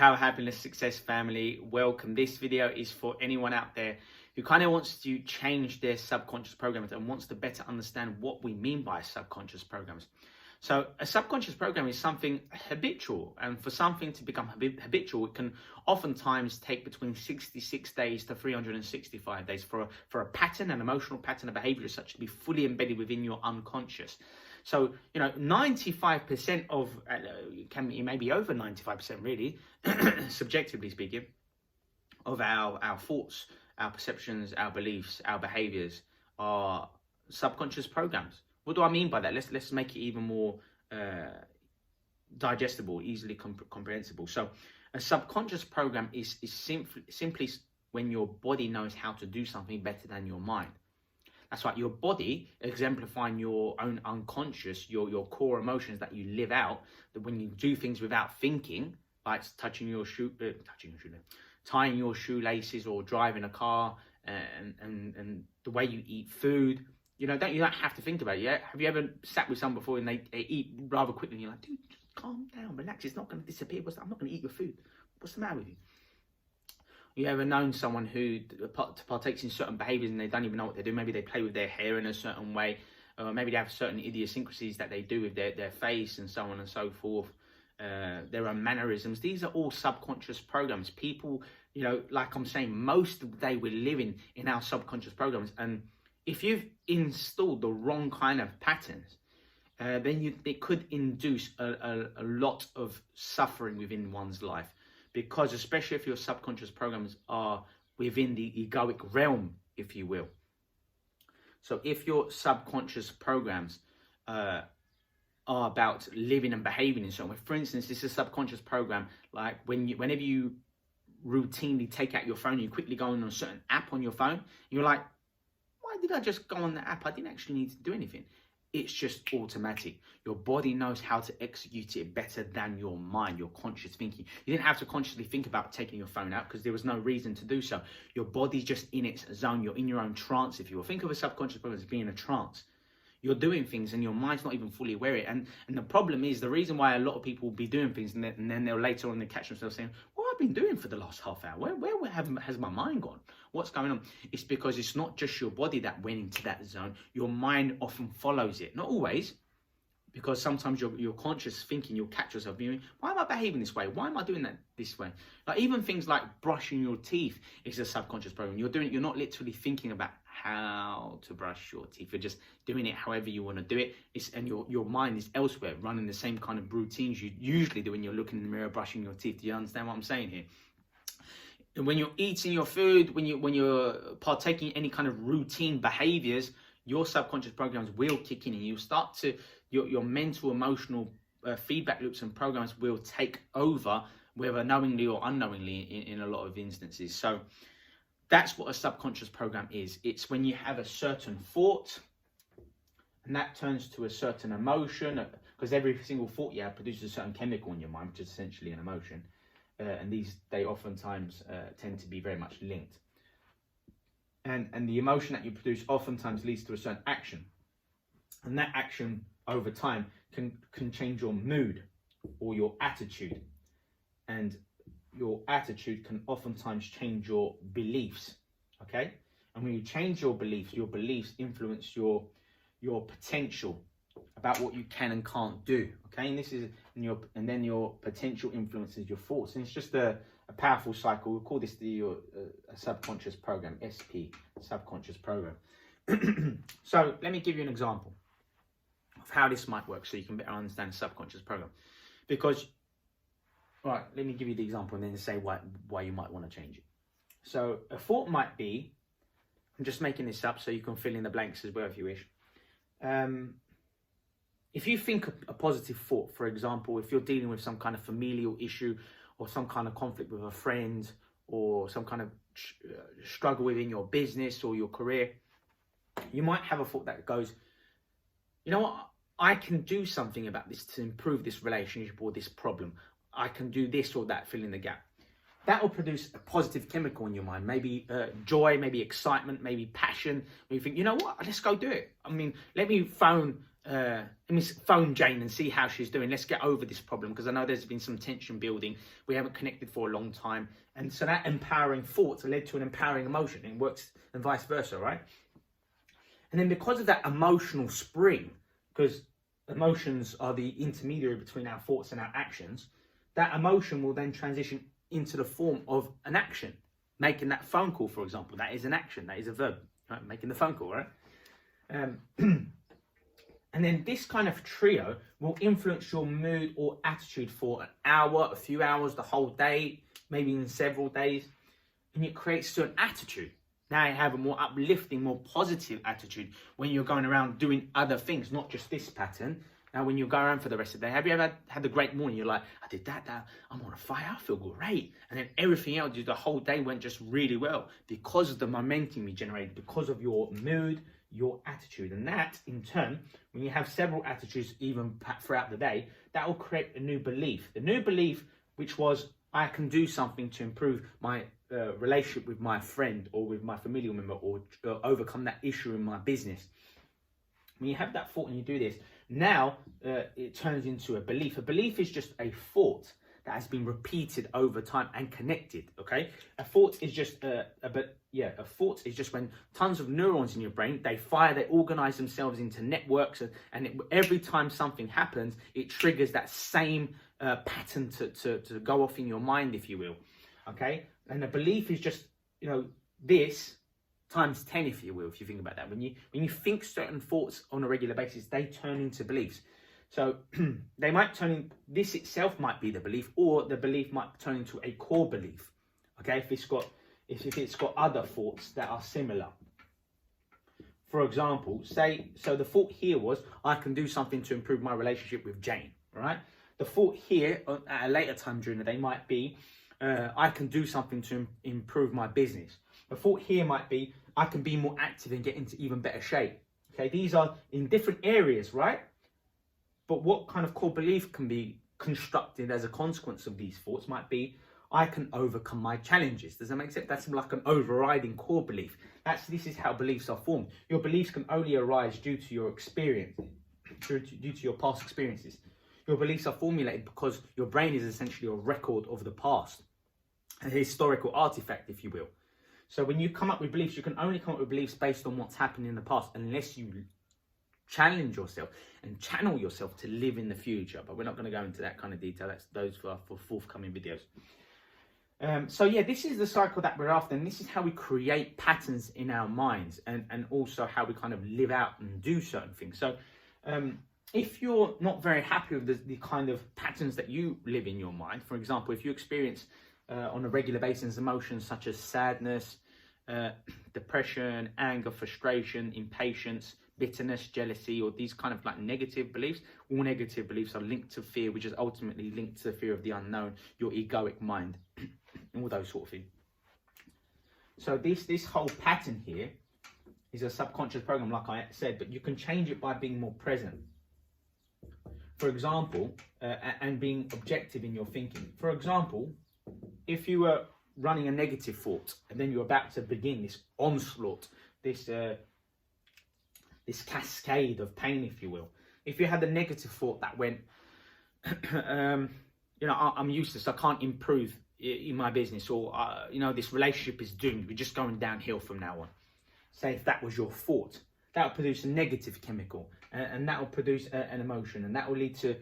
Power, Happiness, Success family, welcome. This video is for anyone out there who kind of wants to change their subconscious programs and wants to better understand what we mean by subconscious programs. So a subconscious program is something habitual, and for something to become habitual, it can oftentimes take between 66 days to 365 days for a pattern, an emotional pattern of behavior as such to be fully embedded within your unconscious. So, 95% of, maybe over 95% really, subjectively speaking, of our thoughts, our perceptions, our beliefs, our behaviors are subconscious programs. What do I mean by that? Let's make it even more digestible, easily comprehensible. So a subconscious program is simply when your body knows how to do something better than your mind. That's right, your body exemplifying your own unconscious, your core emotions that you live out, that when you do things without thinking, like tying your shoelaces or driving a car, and the way you eat food, you don't have to think about it. Yeah? Have you ever sat with someone before and they eat rather quickly and you're like, dude, just calm down, relax, it's not going to disappear. I'm not going to eat your food. What's the matter with you? You ever known someone who partakes in certain behaviors and they don't even know what they do? Maybe they play with their hair in a certain way, or maybe they have certain idiosyncrasies that they do with their face and so on and so forth. There are mannerisms. These are all subconscious programs. People, like I'm saying, most of the day we're living in our subconscious programs. And if you've installed the wrong kind of patterns, then it could induce a lot of suffering within one's life. Because especially if your subconscious programs are within the egoic realm, if you will. So if your subconscious programs are about living and behaving in some way, for instance, this is a subconscious program, like whenever you routinely take out your phone, you quickly go on a certain app on your phone, and you're like, why did I just go on the app? I didn't actually need to do anything. It's just automatic. Your body knows how to execute it better than your mind, your conscious thinking. You didn't have to consciously think about taking your phone out because there was no reason to do so. Your body's just in its zone. You're in your own trance, if you will. Think of a subconscious program as being a trance. You're doing things and your mind's not even fully aware of it. And the problem is, the reason why a lot of people will be doing things and then they'll later on catch themselves saying, what have I been doing for the last half hour? Where has my mind gone? What's going on? It's because it's not just your body that went into that zone. Your mind often follows it. Not always, because sometimes your conscious thinking, you'll catch yourself being, why am I behaving this way? Why am I doing that this way? Like even things like brushing your teeth is a subconscious program. You're not literally thinking about how to brush your teeth. You're just doing it however you want to do it. And your mind is elsewhere, running the same kind of routines you usually do when you're looking in the mirror, brushing your teeth. Do you understand what I'm saying here? And when you're eating your food, when you're partaking in any kind of routine behaviors, your subconscious programs will kick in, and you start to your mental, emotional feedback loops and programs will take over, whether knowingly or unknowingly in a lot of instances. So that's what a subconscious program is. It's when you have a certain thought and that turns to a certain emotion, because every single thought you have produces a certain chemical in your mind, which is essentially an emotion. And they oftentimes tend to be very much linked. And the emotion that you produce oftentimes leads to a certain action. And that action over time can change your mood or your attitude. And your attitude can oftentimes change your beliefs, okay? And when you change your beliefs influence your potential about what you can and can't do, okay? And then your potential influences your thoughts. And it's just a powerful cycle. We'll call this a subconscious program, SP, subconscious program. So let me give you an example of how this might work so you can better understand the subconscious program. Because, right, let me give you the example and then say why you might want to change it. So a thought might be, I'm just making this up so you can fill in the blanks as well if you wish. If you think a positive thought, for example, if you're dealing with some kind of familial issue or some kind of conflict with a friend or some kind of struggle within your business or your career, you might have a thought that goes, you know what, I can do something about this to improve this relationship or this problem. I can do this or that, fill in the gap. that will produce a positive chemical in your mind. Maybe joy, maybe excitement, maybe passion. Where you think, you know what, let's go do it. I mean, let me phone Jane and see how she's doing. Let's get over this problem, because I know there's been some tension building. We haven't connected for a long time. And so that empowering thought led to an empowering emotion. It works and vice versa, right? And then because of that emotional spring, because emotions are the intermediary between our thoughts and our actions, that emotion will then transition into the form of an action. Making that phone call, for example, that is an action, that is a verb, right? Making the phone call, right? And then this kind of trio will influence your mood or attitude for an hour, a few hours, the whole day, maybe in several days. And it creates an attitude. Now you have a more uplifting, more positive attitude when you're going around doing other things, not just this pattern. Now, when you go around for the rest of the day, have you ever had a great morning? You're like, I did that, I'm on a fire, I feel great. And then everything else, the whole day went just really well because of the momentum you generated, because of your mood, your attitude. And that, in turn, when you have several attitudes even throughout the day, that will create a new belief. The new belief, which was, I can do something to improve my relationship with my friend or with my familial member, or overcome that issue in my business. When you have that thought and you do this, now it turns into a belief. A belief is just a thought that has been repeated over time and connected. Okay, a thought is just a thought is just when tons of neurons in your brain, they fire, they organize themselves into networks, and every time something happens, it triggers that same pattern to go off in your mind, if you will. Okay, and a belief is just, this times 10, if you will, if you think about that. When you think certain thoughts on a regular basis, they turn into beliefs. So they might this itself might be the belief, or the belief might turn into a core belief. Okay, if it's got other thoughts that are similar. For example, so the thought here was, I can do something to improve my relationship with Jane, right? The thought here at a later time during the day might be, I can do something to improve my business. The thought here might be, I can be more active and get into even better shape. Okay, these are in different areas, right? But what kind of core belief can be constructed as a consequence of these thoughts might be, I can overcome my challenges. Does that make sense? That's like an overriding core belief. This is how beliefs are formed. Your beliefs can only arise due to your experience, due to your past experiences. Your beliefs are formulated because your brain is essentially a record of the past, a historical artifact, if you will. So when you come up with beliefs, you can only come up with beliefs based on what's happened in the past, unless you challenge yourself and channel yourself to live in the future. But we're not going to go into that kind of detail. That's those for forthcoming videos. So yeah, this is the cycle that we're after, and this is how we create patterns in our minds, and also how we kind of live out and do certain things. So if you're not very happy with the kind of patterns that you live in your mind, for example, if you experience on a regular basis emotions such as sadness, depression, anger, frustration, impatience, bitterness, jealousy, or these kind of like negative beliefs, all negative beliefs are linked to fear, which is ultimately linked to the fear of the unknown, your egoic mind, all those sort of things. So this whole pattern here is a subconscious program, like I said, but you can change it by being more present. For example, and being objective in your thinking. For example, if you were running a negative thought and then you're about to begin this onslaught, this cascade of pain, if you will. If you had a negative thought that went, I'm useless, I can't improve in my business, or this relationship is doomed, we're just going downhill from now on. Say if that was your thought, that will produce a negative chemical, and that will produce an emotion, and that will lead to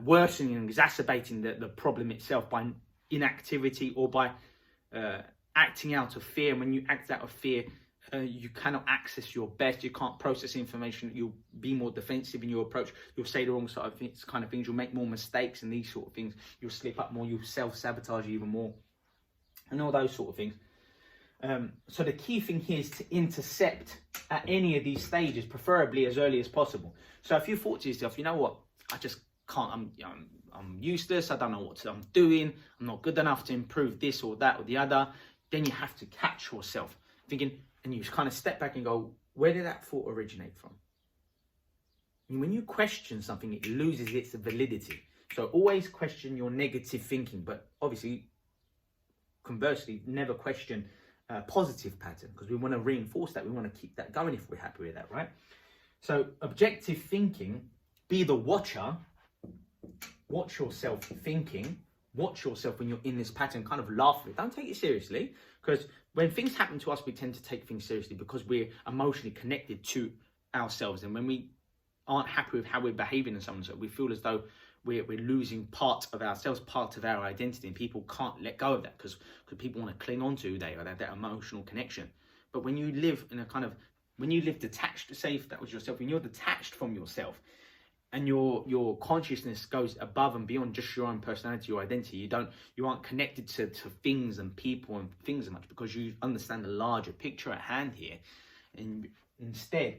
worsening and exacerbating the problem itself by inactivity, or by acting out of fear. And when you act out of fear, you cannot access your best, you can't process information, you'll be more defensive in your approach, you'll say the wrong sort of kind of things, you'll make more mistakes and these sort of things, you'll slip up more, you'll self-sabotage even more, and all those sort of things. So the key thing here is to intercept at any of these stages, preferably as early as possible. So if you thought to yourself, you know what, I just can't, I'm useless, I don't know what I'm doing, I'm not good enough to improve this or that or the other, then you have to catch yourself thinking, and you kind of step back and go, where did that thought originate from? And when you question something, it loses its validity. So always question your negative thinking, but obviously conversely, never question a positive pattern, because we want to reinforce that. We want to keep that going if we're happy with that, right? So objective thinking, be the watcher, watch yourself thinking, watch yourself when you're in this pattern, kind of laugh at it. Don't take it seriously, because when things happen to us, we tend to take things seriously because we're emotionally connected to ourselves. And when we aren't happy with how we're behaving in someone, so we feel as though we're losing part of ourselves, part of our identity, and people can't let go of that because people want to cling on to who they are, that emotional connection. But when you live in a kind of, when you live detached, say if that was yourself, when you're detached from yourself and your consciousness goes above and beyond just your own personality or identity, you aren't connected to things and people and things as much, because you understand the larger picture at hand here. And instead,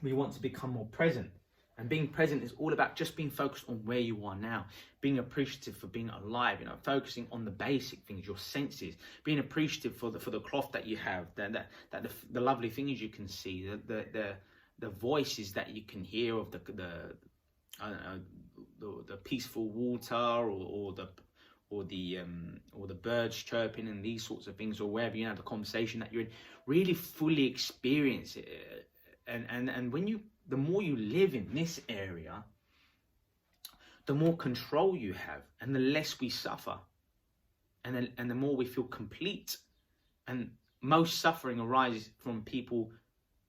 we want to become more present. And being present is all about just being focused on where you are now, being appreciative for being alive, focusing on the basic things, your senses, being appreciative for the cloth that you have, the lovely things you can see, the voices that you can hear of the peaceful water or the birds chirping and these sorts of things, or wherever the conversation that you're in. Really fully experience it, and when the more you live in this area, the more control you have, and the less we suffer, and the more we feel complete. And most suffering arises from people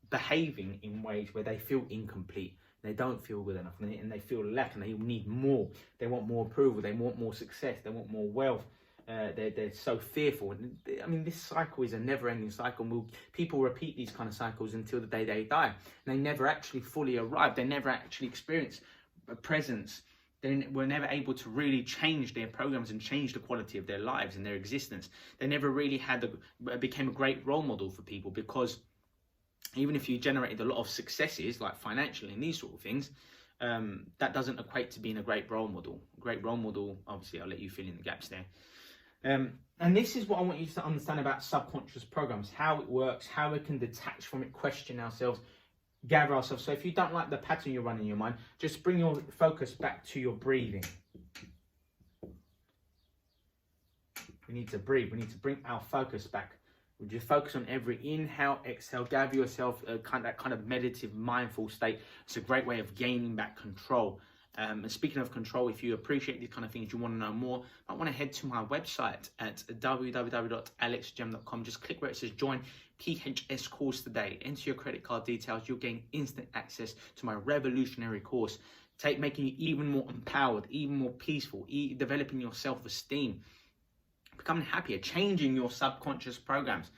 behaving in ways where they feel incomplete, they don't feel good enough, and they feel lack, and they need more. They want more approval, they want more success, they want more wealth. They're so fearful. And I mean, this cycle is a never-ending cycle. People repeat these kind of cycles until the day they die. And they never actually fully arrive. They never actually experience a presence. They were never able to really change their programs and change the quality of their lives and their existence. They never really became a great role model for people, because even if you generated a lot of successes, like financially and these sort of things, that doesn't equate to being a great role model. A great role model, obviously, I'll let you fill in the gaps there. And this is what I want you to understand about subconscious programs, how it works, how we can detach from it, question ourselves, gather ourselves. So if you don't like the pattern you're running in your mind, just bring your focus back to your breathing. We need to breathe. We need to bring our focus back. We just focus on every inhale, exhale, gather yourself that kind of meditative, mindful state. It's a great way of gaining back control. And speaking of control, if you appreciate these kind of things, you want to know more, I want to head to my website at www.alexgem.com. Just click where it says join PHS course today. Enter your credit card details. You'll gain instant access to my revolutionary course, making you even more empowered, even more peaceful, developing your self-esteem, becoming happier, changing your subconscious programs,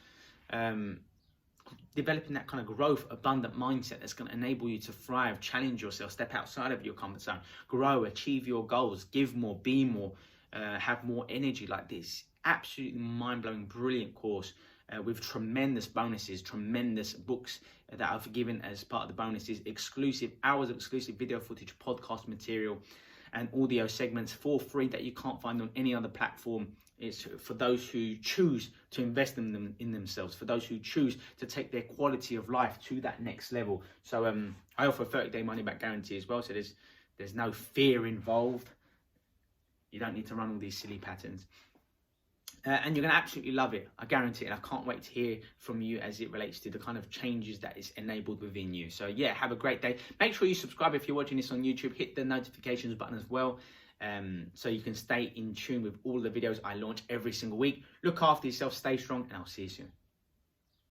developing that kind of growth, abundant mindset that's going to enable you to thrive, challenge yourself, step outside of your comfort zone, grow, achieve your goals, give more, be more, have more energy. Like this absolutely mind-blowing, brilliant course with tremendous bonuses, tremendous books that I've given as part of the bonuses, exclusive hours of exclusive video footage, podcast material, and audio segments for free that you can't find on any other platform. It's for those who choose to invest in themselves, for those who choose to take their quality of life to that next level. So I offer a 30-day money-back guarantee as well, so there's no fear involved. You don't need to run all these silly patterns. And you're going to absolutely love it. I guarantee it. And I can't wait to hear from you as it relates to the kind of changes that is enabled within you. So yeah, have a great day. Make sure you subscribe if you're watching this on YouTube. Hit the notifications button as well, so you can stay in tune with all the videos I launch every single week. Look after yourself, stay strong, and I'll see you soon.